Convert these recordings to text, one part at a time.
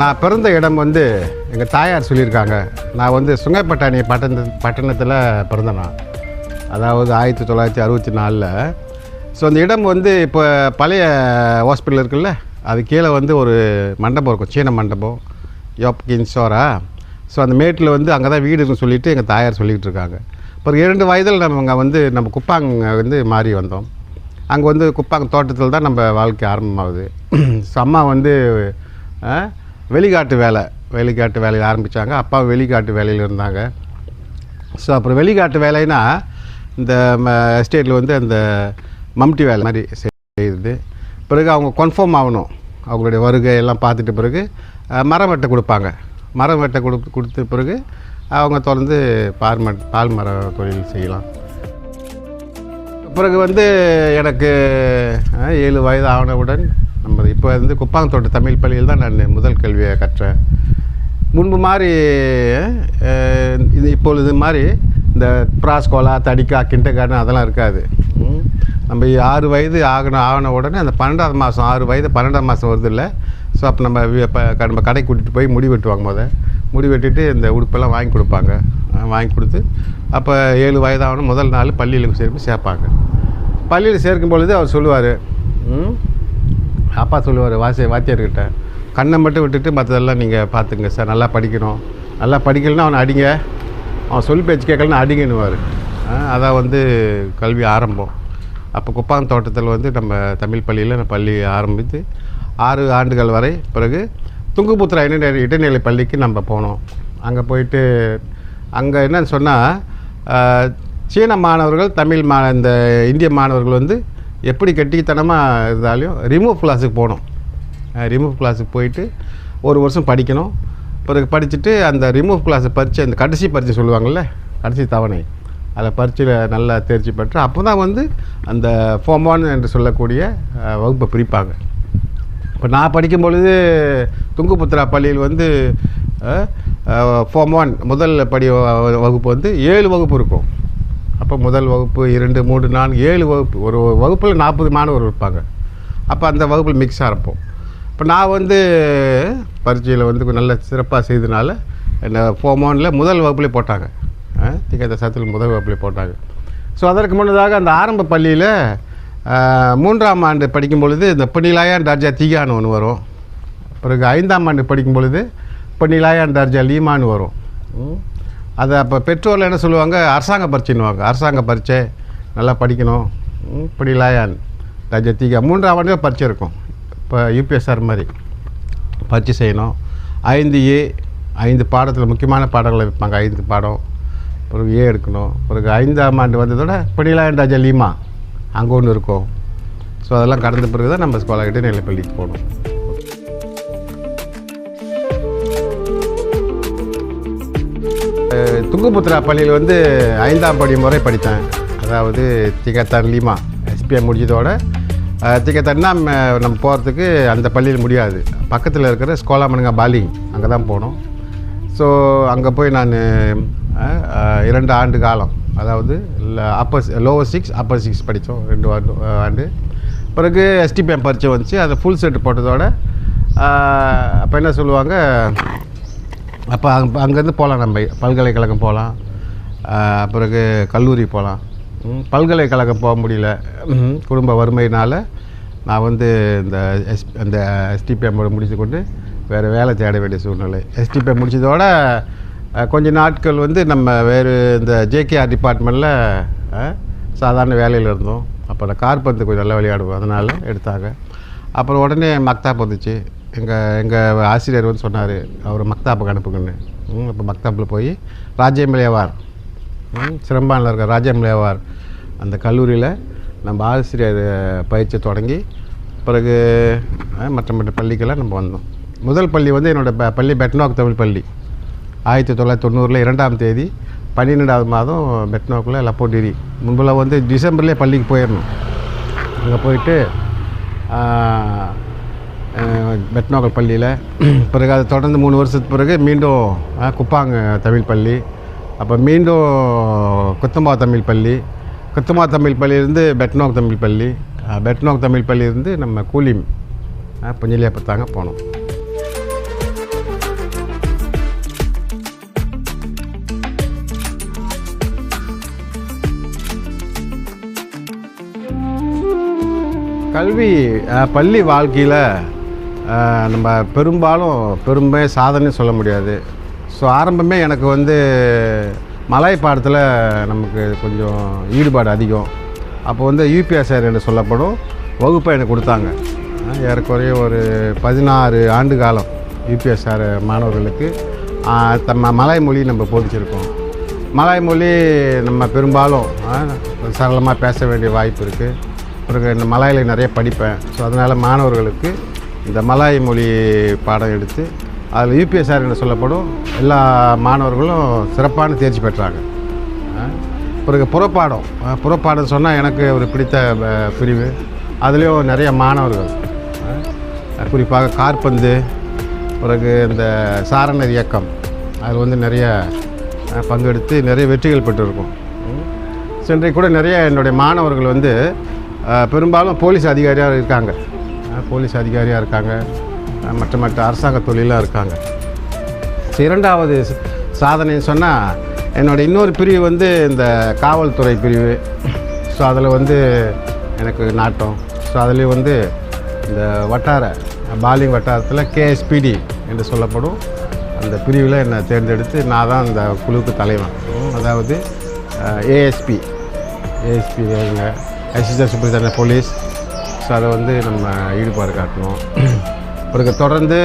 நான் பிறந்த இடம் வந்து எங்கள் தாயார் சொல்லியிருக்காங்க. நான் வந்து சுங்கைப்பட்டாணி பட்டணத்தில் பிறந்தேன் நான். அதாவது 1964. ஸோ அந்த இடம் வந்து இப்போ பழைய ஹாஸ்பிட்டல் இருக்குல்ல, அது கீழே வந்து ஒரு மண்டபம் இருக்கும், சீன மண்டபம், யோப்கின்சோரா. ஸோ அந்த மேட்டில் வந்து அங்கே தான் வீடு இருக்குன்னு சொல்லிவிட்டு எங்கள் தாயார் சொல்லிக்கிட்டு இருக்காங்க. அப்புறம் 2 வயதில் நம்ம குப்பாங்க வந்து மாறி வந்தோம். அங்கே வந்து குப்பாங்க தோட்டத்தில் தான் நம்ம வாழ்க்கை ஆரம்பமாகுது. ஸோ அம்மா வந்து வெளிக்காட்டு வேலையில் ஆரம்பித்தாங்க. அப்பா வெளிக்காட்டு வேலையில் இருந்தாங்க. ஸோ அப்புறம் வெளிக்காட்டு வேலைன்னா இந்த எஸ்டேட்டில் வந்து அந்த மம்டி வேலை மாதிரி செய்யுது. பிறகு அவங்க கன்ஃபார்ம் ஆகணும், அவங்களுடைய வருகை எல்லாம் பார்த்துட்டு பிறகு மரம் வெட்ட கொடுப்பாங்க. மரம் வெட்ட கொடுத்த பிறகு அவங்க தொடர்ந்து பால் மர தொழில் செய்யலாம். பிறகு வந்து எனக்கு 7 வயது ஆனவுடன் நம்ம இப்போ வந்து குப்பாங்கத்தோட்ட தமிழ் பள்ளியில் தான் நான் முதல் கல்வியை கற்றேன். முன்பு மாதிரி இப்பொழுது மாதிரி இந்த ப்ராஸ்கோலா, தடிக்கா, கிண்டகார்டன் அதெல்லாம் இருக்காது. நம்ம 6 வயது ஆன உடனே அந்த 12ஆவது மாதம் 6 வயது 12ஆம் மாதம் வருது இல்லை. ஸோ அப்போ நம்ம கடைக்கு கூட்டிகிட்டு போய் முடி வெட்டுவாங்க. முடி வெட்டிட்டு இந்த உடுப்பெல்லாம் வாங்கி கொடுப்பாங்க. வாங்கி கொடுத்து அப்போ 7 வயதாகணும் முதல் நாள் பள்ளியில் சேர்ப்பாங்க. பள்ளியில் சேர்க்கும் பொழுது அவர் சொல்லுவார், அப்பா சொல்லுவார் வாத்தியார்கிட்ட, கண்ணை மட்டும் விட்டுட்டு மற்றதெல்லாம் நீங்கள் பார்த்துங்க சார், நல்லா படிக்கணும், நல்லா படிக்கலைன்னா அவனை அடிங்க, அவன் சொல்லி பேச்சு கேட்கலன்னா அடிங்கன்னுவார். அதான் வந்து கல்வி ஆரம்பம். அப்போ குப்பாங்க தோட்டத்தில் வந்து நம்ம தமிழ் பள்ளியில் பள்ளி ஆரம்பித்து 6 ஆண்டுகள் வரை. பிறகு துங்குபுத்ரா இடைநிலை பள்ளிக்கு நம்ம போனோம். அங்கே போயிட்டு அங்கே என்னன்னு சொன்னால் சீன மாணவர்கள் இந்த இந்திய மாணவர்கள் வந்து எப்படி கெட்டித்தனமாக இருந்தாலும் ரிமூவ் கிளாஸுக்கு போகணும். ரிமூவ் கிளாஸுக்கு போயிட்டு 1 வருஷம் படிக்கணும். பிறகு படிச்சுட்டு அந்த ரிமூவ் கிளாஸை பரீட்சை, அந்த கடைசி பரீட்சை சொல்லுவாங்கள்ல, கடைசி தவணை, அதில் பரீட்சையில் நல்லா தேர்ச்சி பெற்று அப்போ தான் வந்து அந்த ஃபார்ம் 1 என்று சொல்லக்கூடிய வகுப்பை பிரிப்பாங்க. இப்போ நான் படிக்கும் பொழுது துங்குபுத்ரா பள்ளியில் வந்து ஃபார்ம் 1 முதல் வகுப்பு வந்து 7 வகுப்பு இருக்கும். அப்போ முதல் வகுப்பு 2, 3, 4, 7 வகுப்பு, ஒரு வகுப்பில் 40 மாணவர் இருப்பாங்க. அப்போ அந்த வகுப்பில் மிக்ஸாக இருப்போம். இப்போ நான் வந்து பரீட்சையில் வந்து நல்ல சிறப்பாக செய்ததுனால என்னை ஃபார்ம் 1 முதல் வகுப்புலேயே போட்டாங்க. திகத்த சத்தில் முதல் வகுப்புலேயே போட்டாங்க. ஸோ அதற்கு முன்னதாக அந்த ஆரம்ப பள்ளியில் 3ஆம் ஆண்டு படிக்கும் பொழுது இந்த பனிலாயான் டார்ஜா தீகான்னு ஒன்று வரும். பிறகு 5ஆம் ஆண்டு படிக்கும் பொழுது பனிலாயான் டார்ஜா லீமான்னு வரும். அதை அப்போ பெற்றோரில் என்ன சொல்லுவாங்க, அரசாங்க பரீட்சைன்னுவாங்க. அரசாங்க பரீட்சை நல்லா படிக்கணும், பனிலாயான் டார்ஜா தீகா 3ஆம் ஆண்டு பரீட்சை இருக்கும். இப்போ யூபிஎஸ்ஆர் மாதிரி பரீட்சை செய்யணும். 5A 5 பாடத்தில் முக்கியமான பாடங்களை வைப்பாங்க. 5 பாடம். பிறகு A எடுக்கணும். பிறகு 5ஆம் ஆண்டு வந்ததோட பனிலாயான் டார்ஜா லீமா அங்கே ஒன்று இருக்கும். ஸோ அதெல்லாம் கடந்த பிறகு தான் நம்ம ஸ்கூலாக இடைநிலை பள்ளிக்கு போகணும். துங்குபுத்ரா பள்ளியில் வந்து 5ஆம் படி முறை படித்தேன். அதாவது திகத்தான் லீமா எஸ்பிஐ முடிஞ்சதோட திகத்தன்னா நம்ம போகிறதுக்கு அந்த பள்ளியில் முடியாது. பக்கத்தில் இருக்கிற ஸ்கோலாமனுங்க பாலி அங்கே தான் போனோம். ஸோ அங்கே போய் நான் 2 ஆண்டு காலம், அதாவது லோவர் 6 அப்பர் 6 படித்தோம் 2 ஆண்டு. பிறகு எஸ்டிபிஎம் பரீட்சை வந்துச்சு. அதை ஃபுல் செட்டு போட்டதோட அப்போ என்ன சொல்லுவாங்க, அப்போ அங்கேருந்து போகலாம், நம்ம பல்கலைக்கழகம் போகலாம், பிறகு கல்லூரி போகலாம். பல்கலைக்கழகம் போக முடியல, குடும்ப வறுமையினால் நான் வந்து இந்த எஸ்டிபிஎம் முடித்து கொண்டு வேறு வேலை தேட வேண்டிய சூழ்நிலை. எஸ்டிபிஎம் முடித்ததோட கொஞ்ச நாட்கள் வந்து நம்ம வேறு இந்த ஜேகேஆர் டிபார்ட்மெண்ட்டில் சாதாரண வேலையில் இருந்தோம். அப்போ நான் கார்பந்து கொஞ்சம் நல்லா விளையாடுவோம், அதனால் எடுத்தாங்க. அப்புறம் உடனே மக்தாப் வந்துச்சு. எங்கள் ஆசிரியர் வந்து சொன்னார், அவர் மக்தாப்புக்கு அனுப்புங்கன்னு. இப்போ மக்தாப்பில் போய் ராஜ்யமிலேவார் சிரம்பானில் இருக்கிற ராஜ்யமிலேவார் அந்த கல்லூரியில் நம்ம ஆசிரியர் பயிற்சி தொடங்கி பிறகு மற்ற பள்ளிக்கெல்லாம் நம்ம வந்தோம். முதல் பள்ளி வந்து என்னோடய பள்ளி பெட்னாக் தமிழ் பள்ளி. 1990 2ஆம் தேதி 12ஆவது மாதம் பெட்னாக்கில் லப்போடிரி. முன்பெல்லாம் வந்து டிசம்பர்லேயே பள்ளிக்கு போயிடணும். அங்கே போயிட்டு பெட்னாக்கல் பள்ளியில் பிறகு அதை தொடர்ந்து 3 வருஷத்துக்கு பிறகு மீண்டும் குப்பாங்க தமிழ் பள்ளி, அப்போ மீண்டும் குத்தம்பா தமிழ் பள்ளி, குத்தம்பா தமிழ் பள்ளியிலேருந்து பெட்னாக் தமிழ் பள்ளி, பெட்னாக் தமிழ் பள்ளியிலேருந்து நம்ம கூலிம் புஞ்சலியா பத்தாங்க போனோம். கல்வி பள்ளி வாழ்க்கையில் நம்ம பெரும்பாலும் சாதனை சொல்ல முடியாது. ஸோ ஆரம்பமே எனக்கு வந்து மலாய் பாடத்தில் நமக்கு கொஞ்சம் ஈடுபாடு அதிகம். அப்போ வந்து யூபிஎஸ்ஆர் என்று சொல்லப்படும் வகுப்பை எனக்கு கொடுத்தாங்க. ஏறக்குறைய ஒரு 16 ஆண்டு காலம் யூபிஎஸ்ஆர் மாணவர்களுக்கு மலாய் மொழி நம்ம போதிச்சிருக்கோம். மலாய் மொழி நம்ம பெரும்பாலும் சரளமாக பேச வேண்டிய வாய்ப்பு இருக்குது. பிறகு இந்த மலாயில் நிறைய படிப்பேன். ஸோ அதனால் மாணவர்களுக்கு இந்த மலாய் மொழி பாடம் எடுத்து அதில் யூபிஎஸ்ஆர் என்று சொல்லப்படும் எல்லா மாணவர்களும் சிறப்பான தேர்ச்சி பெற்றாங்க. பிறகு புறப்பாடம் சொன்னால் எனக்கு ஒரு பிடித்த பிரிவு. அதுலேயும் நிறைய மாணவர்கள் குறிப்பாக காற்பந்து, பிறகு இந்த சாரணர் இயக்கம், அதில் வந்து நிறைய பங்கெடுத்து நிறைய வெற்றிகள் பெற்றிருக்கும். சென்றை கூட நிறைய என்னுடைய மாணவர்கள் வந்து பெரும்பாலும் போலீஸ் அதிகாரியாக இருக்காங்க, மற்ற அரசாங்க தொழிலாக இருக்காங்க. இரண்டாவது சாதனைன்னு சொன்னால் என்னோடய இன்னொரு பிரிவு வந்து இந்த காவல்துறை பிரிவு. ஸோ அதில் வந்து எனக்கு நாட்டம். ஸோ அதுலேயும் வந்து இந்த பாலிங் வட்டாரத்தில் கேஎஸ்பிடி என்று சொல்லப்படும் அந்த பிரிவில் என்னை தேர்ந்தெடுத்து நான் தான் அந்த குழுவுக்கு தலைவன். அதாவது ஏஎஸ்பி வேறுங்க, அசிஸ்டன்ட் சூப்பரிண்டென்டென்ட் போலீஸ். ஸோ அதை வந்து நம்ம ஈடுபாடு காட்டணும். பிறகு தொடர்ந்து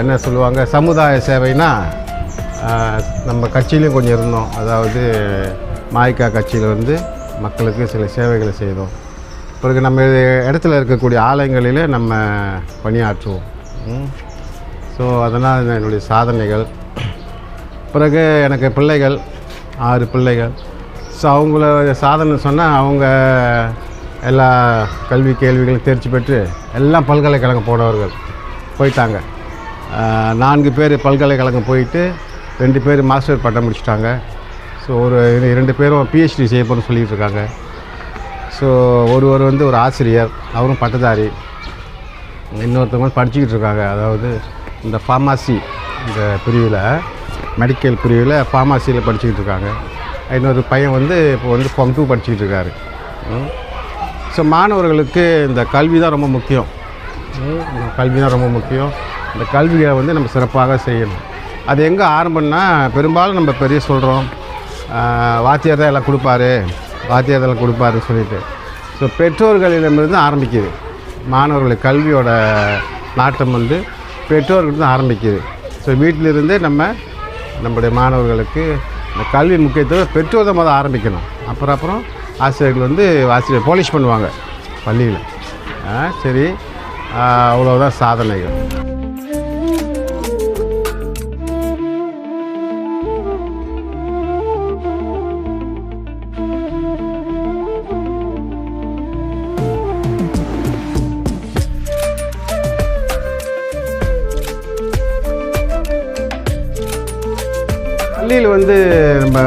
என்ன சொல்லுவாங்க, சமுதாய சேவைனா நம்ம கட்சியிலையும் கொஞ்சம் இருந்தோம். அதாவது மாய்கா கட்சியில் வந்து மக்களுக்கு சில சேவைகளை செய்தோம். பிறகு நம்ம இடத்துல இருக்கக்கூடிய ஆலயங்களில் நம்ம பணியாற்றுவோம். ஸோ அதனால் என்னுடைய சாதனைகள். பிறகு எனக்கு பிள்ளைகள் 6 பிள்ளைகள். ஸோ அவங்கள சாதனை சொன்னால் அவங்க எல்லா கேள்விகளும் தேர்ச்சி பெற்று எல்லாம் பல்கலைக்கழகம் போனவர்கள் போயிட்டாங்க. 4 பேர் பல்கலைக்கழகம் போயிட்டு 2 பேர் மாஸ்டர் பட்டம் முடிச்சிட்டாங்க. ஸோ 2 பேரும் பிஹெச்டி செய்ய போகிறோன்னு சொல்லிகிட்டு இருக்காங்க. ஸோ ஒருவர் வந்து ஒரு ஆசிரியர், அவரும் பட்டதாரி. இன்னொருத்தவங்க படிச்சுக்கிட்டு இருக்காங்க. அதாவது இந்த ஃபார்மாசி, இந்த பிரிவில் மெடிக்கல் பிரிவில் ஃபார்மாசியில் படிச்சுக்கிட்டு இருக்காங்க. இன்னொரு பையன் வந்து இப்போ வந்து ஃபார்ம் 2 படிச்சுக்கிட்டு இருக்காரு. ஸோ மாணவர்களுக்கு இந்த கல்வி தான் ரொம்ப முக்கியம். இந்த கல்வியை வந்து நம்ம சிறப்பாக செய்யணும். அது எங்கே ஆரம்பம்னா, பெரும்பாலும் நம்ம பெரிய சொல்கிறோம் வாத்தியார் தான் எல்லாம் கொடுப்பாருன்னு சொல்லிட்டு. ஸோ பெற்றோர்களிடமிருந்து ஆரம்பிக்குது. மாணவர்களுக்கு கல்வியோட நாட்டம் வந்து பெற்றோர்களுக்கு தான் ஆரம்பிக்குது. ஸோ வீட்டிலிருந்தே நம்முடைய மாணவர்களுக்கு இந்த கல்வி முக்கியத்துவம் பெற்றோர் தான் முதல்ல ஆரம்பிக்கணும். அப்புறம் ஆசிரியர்கள் வந்து பாலிஷ் பண்ணுவாங்க பள்ளியில். சரி, அவ்வளோதான் சாதனைகள். பள்ளியில் வந்து நம்ம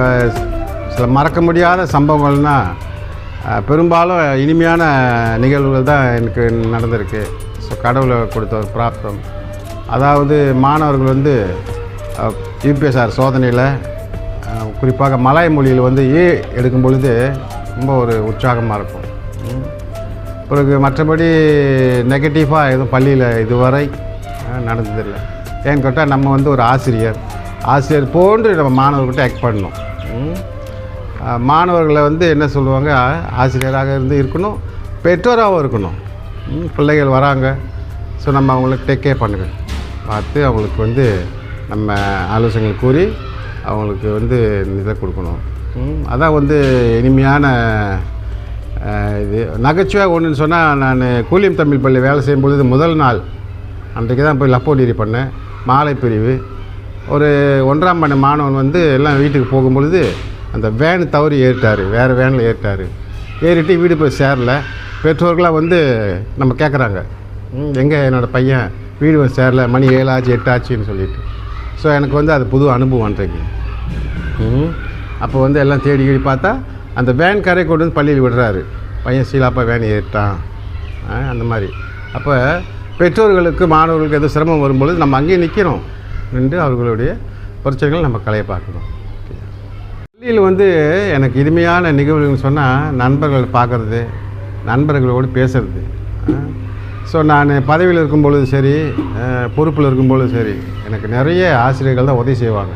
சில மறக்க முடியாத சம்பவங்கள்னால் பெரும்பாலும் இனிமையான நிகழ்வுகள் தான் எனக்கு நடந்திருக்கு. ஸோ கடவுளை கொடுத்த ஒரு பிராப்தம். அதாவது மாணவர்கள் வந்து யூபிஎஸ்ஆர் சோதனையில் குறிப்பாக மலாய் மொழியில் வந்து எடுக்கும் பொழுது ரொம்ப ஒரு உற்சாகமாக இருக்கும். பிறகு மற்றபடி நெகட்டிவாக எதுவும் பள்ளியில் இதுவரை நடந்ததில்லை. ஏன்னு கேட்டால் நம்ம வந்து ஒரு ஆசிரியர் போன்று நம்ம மாணவர்கிட்ட ஆக்ட் பண்ணணும். மாணவர்களை வந்து என்ன சொல்லுவாங்க, ஆசிரியராக இருக்கணும், பெற்றோராகவும் இருக்கணும். பிள்ளைகள் வராங்க, ஸோ நம்ம அவங்களுக்கு டேக் கேர் பண்ணுங்க, பார்த்து அவங்களுக்கு வந்து நம்ம ஆலோசனைகள் கூறி அவங்களுக்கு வந்து இதை கொடுக்கணும். அதான் வந்து இனிமையான இது. நகைச்சுவையாக ஒன்றுன்னு சொன்னால், நான் கூலியம் தமிழ் பள்ளி வேலை செய்யும் பொழுது முதல் நாள் அன்றைக்கு தான் போய் லப்போடிரி பண்ணேன். மாலை பிரிவு. ஒரு 1ஆம் ஆண்டு மாணவன் வந்து எல்லாம் வீட்டுக்கு போகும்பொழுது அந்த வேன் தவறி ஏறிட்டார். வேறு வேனில் ஏறிட்டு வீடு போய் சேரல. பெற்றோர்களாக வந்து நம்ம கேட்குறாங்க, எங்கே என்னோடய பையன் வீடு வந்து சேரல, மணி 7 ஆச்சு 8 ஆச்சுன்னு சொல்லிட்டு. ஸோ எனக்கு வந்து அது புது அனுபவம் அன்றைக்கு. அப்போ வந்து எல்லாம் தேடி பார்த்தா அந்த வேன் கரை கொண்டு வந்து பள்ளியில் விடுறாரு. பையன் சீலாப்பா வேன் ஏறிட்டான். அந்த மாதிரி. அப்போ பெற்றோர்களுக்கு மாணவர்களுக்கு எதுவும் சிரமம் வரும்பொழுது நம்ம அங்கேயே நின்று அவர்களுடைய பிரச்சனைகள் நம்ம கலையை பார்க்கணும். பள்ளியில் வந்து எனக்கு இனிமையான நிகழ்வுகள்னு சொன்னால், நண்பர்கள் பார்க்குறது, நண்பர்களோடு பேசுறது. ஸோ நான் பதவியில் இருக்கும்பொழுது சரி, பொறுப்பில் இருக்கும்பொழுது சரி, எனக்கு நிறைய ஆசிரியர்கள் தான் உதவி செய்வாங்க.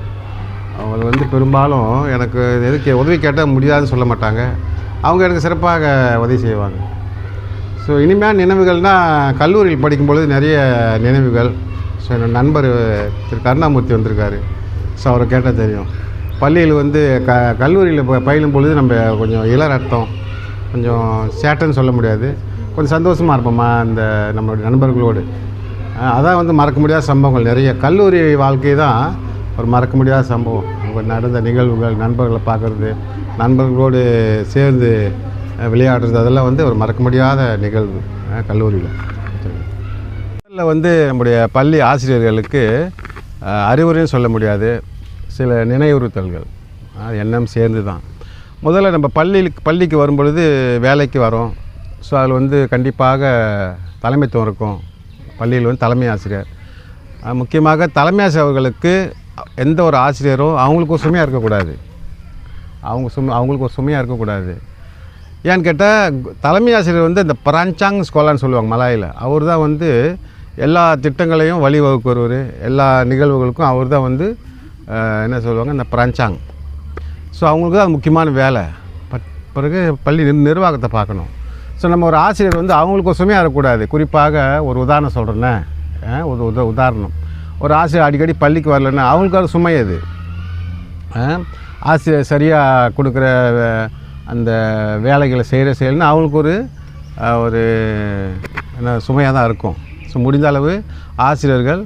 அவங்க வந்து பெரும்பாலும் எனக்கு எதுக்கு உதவி கேட்டால் முடியாதுன்னு சொல்ல மாட்டாங்க. அவங்க எனக்கு சிறப்பாக உதவி செய்வாங்க. ஸோ இனிமையான நினைவுகள்னால் கல்லூரியில் படிக்கும்பொழுது நிறைய நினைவுகள். ஸோ என்னோடய நண்பர் திரு கருணாமூர்த்தி வந்திருக்காரு. ஸோ அவரை கேட்டால் தெரியும். பள்ளியில் வந்து கல்லூரியில் பயிலும் பொழுது நம்ம கொஞ்சம் இளரத்தம், கொஞ்சம் சேட்டைன்னு சொல்ல முடியாது, கொஞ்சம் சந்தோஷமாக இருப்போம்மா அந்த நம்மளுடைய நண்பர்களோடு. அதான் வந்து மறக்க முடியாத சம்பவங்கள் நிறைய. கல்லூரி வாழ்க்கை தான் ஒரு மறக்க முடியாத சம்பவம். அங்கே நடந்த நிகழ்வுகள், நண்பர்களை பார்க்குறது, நண்பர்களோடு சேர்ந்து விளையாடுறது, அதெல்லாம் வந்து ஒரு மறக்க முடியாத நிகழ்வு கல்லூரியில். இதில் வந்து நம்முடைய பள்ளி ஆசிரியர்களுக்கு அறிவுரையும் சொல்ல முடியாது, சில நினைவுறுத்தல்கள் அது எண்ணம் சேர்ந்து தான். முதல்ல நம்ம பள்ளிக்கு வரும்பொழுது வேலைக்கு வரோம். ஸோ அதில் வந்து கண்டிப்பாக தலைமைத்துவம் இருக்கும். பள்ளியில் வந்து தலைமை ஆசிரியர், முக்கியமாக தலைமை ஆசிரியர் அவர்களுக்கு எந்த ஒரு ஆசிரியரும் அவங்களுக்கு ஒரு சுமையாக இருக்கக்கூடாது. அவங்களுக்கு ஒரு சுமையாக இருக்கக்கூடாது. ஏன்னு கேட்டால் தலைமை ஆசிரியர் வந்து இந்த பராஞ்சாங் ஸ்கோலான்னு சொல்லுவாங்க மலாயில். அவர் தான் வந்து எல்லா திட்டங்களையும் வழிவகுக்கிறவர். எல்லா நிகழ்வுகளுக்கும் அவர் தான் வந்து என்ன சொல்லுவாங்க, இந்த பராஞ்சாங். ஸோ அவங்களுக்கு தான் அது முக்கியமான வேலை. பிறகு பள்ளி நிர்வாகத்தை பார்க்கணும். ஸோ நம்ம ஒரு ஆசிரியர் வந்து அவங்களுக்கு ஒரு சுமையாக இருக்கக்கூடாது. குறிப்பாக ஒரு உதாரணம் சொல்கிறேன்னே, ஒரு உதாரணம், ஒரு ஆசிரியர் அடிக்கடி பள்ளிக்கு வரலன்னா அவங்களுக்கு அது சுமை. அது ஆசிரியர் சரியாக கொடுக்குற அந்த வேலைகளை செய்யலைன்னா அவங்களுக்கு ஒரு என்ன சுமையாக தான் இருக்கும். ஸோ முடிந்த அளவு ஆசிரியர்கள்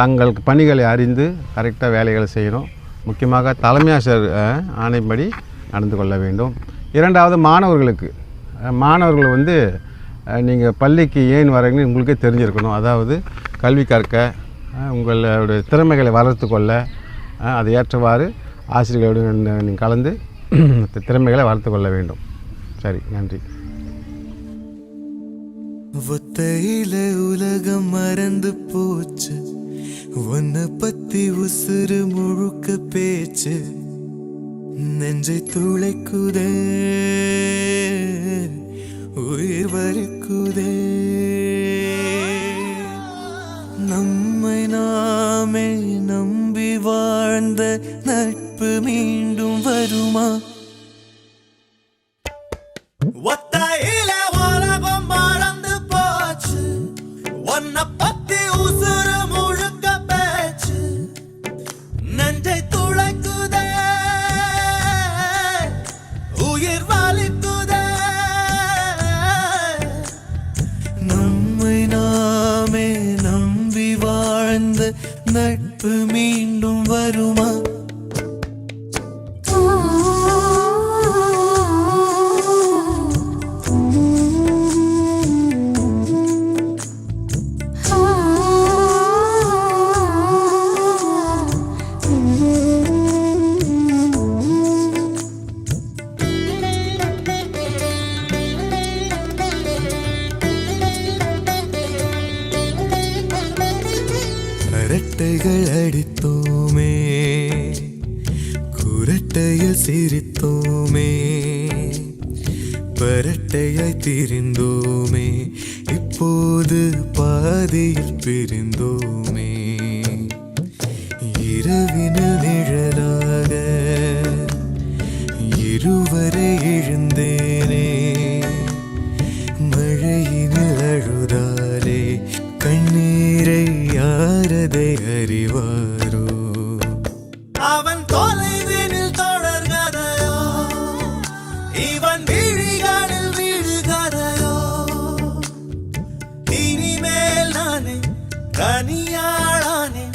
தங்களுக்கு பணிகளை அறிந்து கரெக்டாக வேலைகளை செய்யணும். முக்கியமாக தலைமை ஆசிரியர் ஆணைப்படி நடந்து கொள்ள வேண்டும். இரண்டாவது, மாணவர்கள் வந்து நீங்கள் பள்ளிக்கு ஏன் வரீங்கன்னு உங்களுக்கே தெரிஞ்சிருக்கணும். அதாவது கல்வி கற்க, உங்களுடைய திறமைகளை வளர்த்து கொள்ள, அதை ஏற்றவாறு ஆசிரியர்களோடு நீங்கள் கலந்து திறமைகளை வளர்த்து கொள்ள வேண்டும். சரி, நன்றி. ஒத்தையில உலகம் மறந்து போச்சு, உன்னை பத்தி உசுறு முழுக்க பேச்சு, நெஞ்சை துளைக்குதே, உயிர் வலிக்குதே. நம்மை நாமே நம்பி வாழ்ந்த நட்பு மீண்டும் வருமா? ஒத்தையில உலகம் மறந்து போச்சு, உன்னை பத்தி உசுறு முழுக்க பேச்சு, நெஞ்சை துளைக்குதே, உயிர் வலிக்குதே. நம்மை நாமே நம்பி வாழ்ந்த நட்பு மீண்டும் வருமா? அரட்டைகள் அடித்தோமே, குரட்டையில் சிரித்தோமே, பரட்டையாய் திரிந்தோமே, இப்போது பாதியில் பிரிந்தோமே. இரவினில் நிழலாக இருவரை எழுந்தேனே, மழையினில் அழுதாலே கண்ணீரை யாரதை அறிவாரோ? அவன் தொலைவினில் தொடர்கதையோ, இவன் விழிகளில் விழுகதையோ? இனிமேல் நானே தனியாளானே,